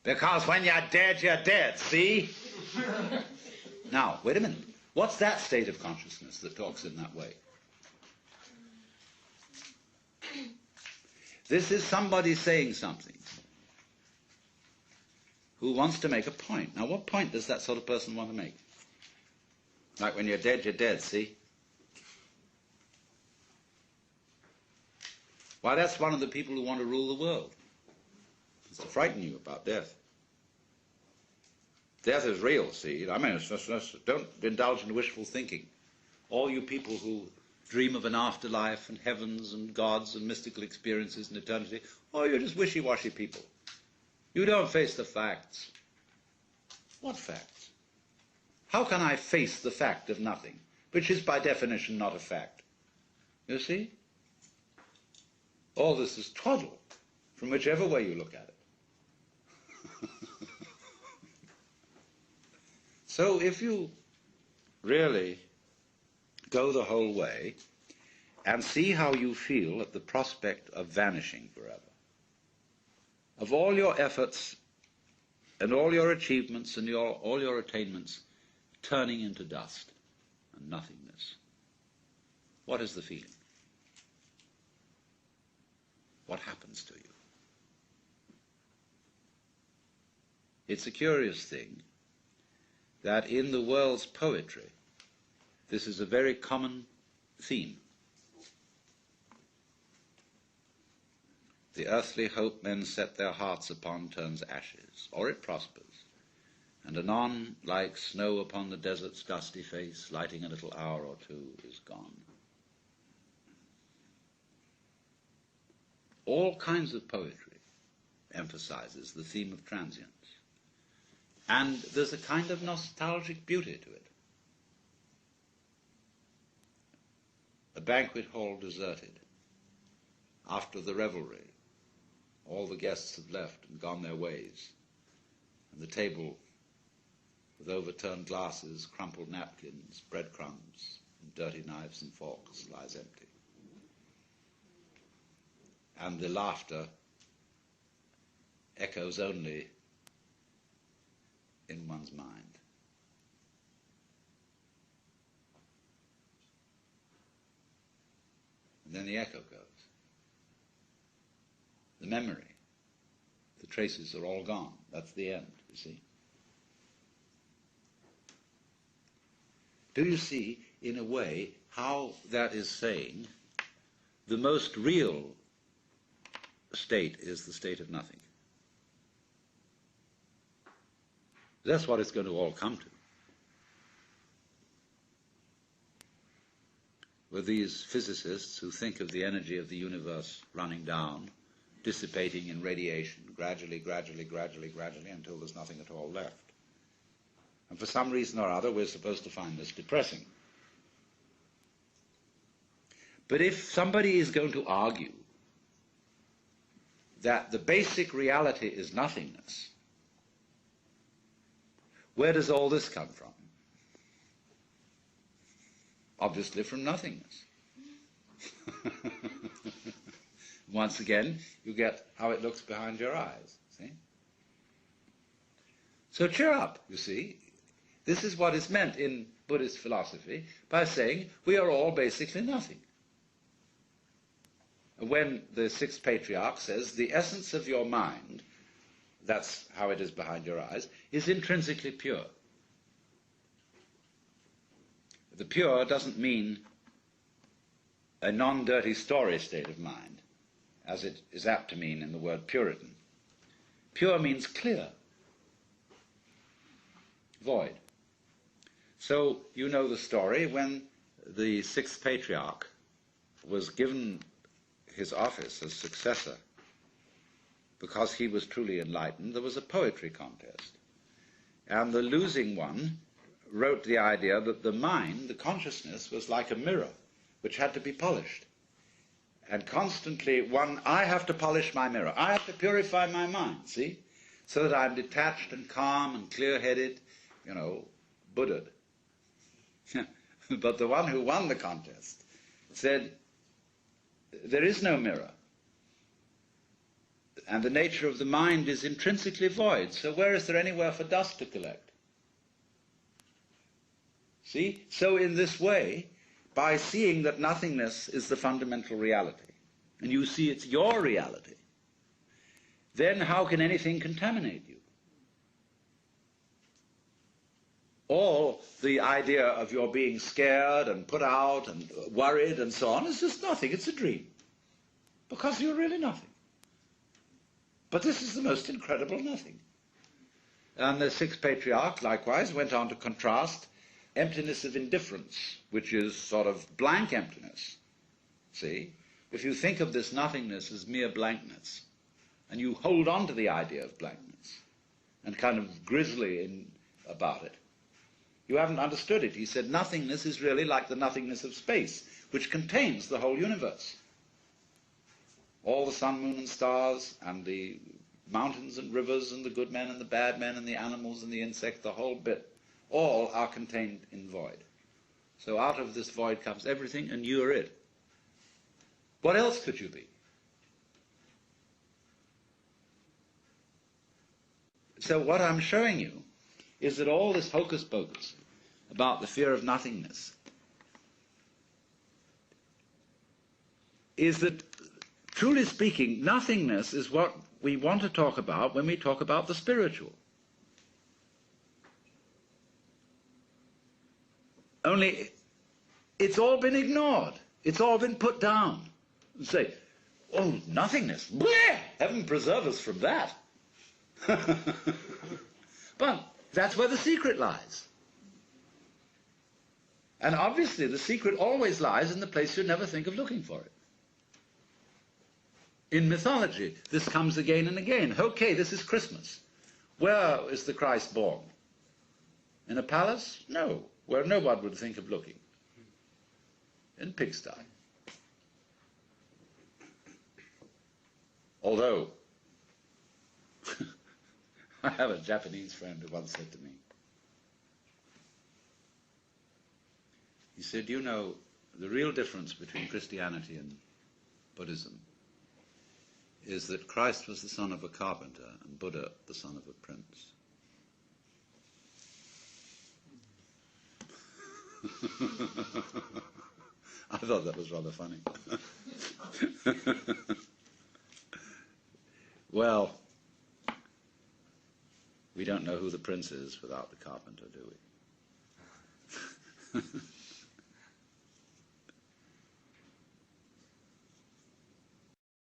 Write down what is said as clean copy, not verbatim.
Because when you're dead, see? Now, wait a minute. What's that state of consciousness that talks in that way? This is somebody saying something who wants to make a point. Now, what point does that sort of person want to make? Like when you're dead, see? Why, that's one of the people who want to rule the world. It's to frighten you about death. Death is real, see? I mean, don't indulge in wishful thinking. All you people who dream of an afterlife and heavens and gods and mystical experiences and eternity, oh, you're just wishy-washy people. You don't face the facts. What facts? How can I face the fact of nothing, which is by definition not a fact? You see? All this is twaddle, from whichever way you look at it. So if you really go the whole way and see how you feel at the prospect of vanishing forever, of all your efforts and all your achievements and all your attainments turning into dust and nothingness, what is the feeling? What happens to you? It's a curious thing that in the world's poetry, this is a very common theme. The earthly hope men set their hearts upon turns ashes, or it prospers, and anon, like snow upon the desert's dusty face, lighting a little hour or two, is gone. All kinds of poetry emphasizes the theme of transience. And there's a kind of nostalgic beauty to it. A banquet hall deserted. After the revelry, all the guests have left and gone their ways. And the table with overturned glasses, crumpled napkins, breadcrumbs, and dirty knives and forks lies empty. And the laughter echoes only in one's mind. And then the echo goes. The memory, the traces are all gone. That's the end, you see. Do you see, in a way, how that is saying the most real state is the state of nothing? That's what it's going to all come to. With these physicists who think of the energy of the universe running down, dissipating in radiation, gradually, until there's nothing at all left. And for some reason or other, we're supposed to find this depressing. But if somebody is going to argue that the basic reality is nothingness, where does all this come from? Obviously from nothingness. Once again, you get how it looks behind your eyes, see? So cheer up, you see. This is what is meant in Buddhist philosophy by saying we are all basically nothing. And when the sixth patriarch says the essence of your mind, that's how it is behind your eyes, is intrinsically pure. The pure doesn't mean a non-dirty story state of mind, as it is apt to mean in the word Puritan. Pure means clear, void. So you know the story when the sixth patriarch was given his office as successor. Because he was truly enlightened, there was a poetry contest. And the losing one wrote the idea that the mind, the consciousness, was like a mirror, which had to be polished. And constantly, I have to polish my mirror. I have to purify my mind, see? So that I'm detached and calm and clear-headed, Buddha'd. But the one who won the contest said, there is no mirror. And the nature of the mind is intrinsically void. So where is there anywhere for dust to collect? See? So in this way, by seeing that nothingness is the fundamental reality, and you see it's your reality, then how can anything contaminate you? All the idea of your being scared and put out and worried and so on is just nothing. It's a dream. Because you're really nothing. But this is the most incredible nothing. And the sixth patriarch, likewise, went on to contrast emptiness of indifference, which is sort of blank emptiness. See? If you think of this nothingness as mere blankness, and you hold on to the idea of blankness, and kind of grisly about it, you haven't understood it. He said nothingness is really like the nothingness of space, which contains the whole universe. All the sun, moon, and stars, and the mountains and rivers, and the good men and the bad men, and the animals and the insects, the whole bit, all are contained in void. So out of this void comes everything, and you are it. What else could you be? So what I'm showing you is that all this hocus pocus about the fear of nothingness is that, truly speaking, nothingness is what we want to talk about when we talk about the spiritual. Only it's all been ignored. It's all been put down. And say, oh, nothingness. Bleh! Heaven preserve us from that. But that's where the secret lies. And obviously the secret always lies in the place you never think of looking for it. In mythology, this comes again and again. Okay, this is Christmas. Where is the Christ born? In a palace? No. Where no one would think of looking. In pigsty. Although, I have a Japanese friend who once said to me, he said, you know, the real difference between Christianity and Buddhism is that Christ was the son of a carpenter and Buddha the son of a prince. I thought that was rather funny. Well, we don't know who the prince is without the carpenter, do we?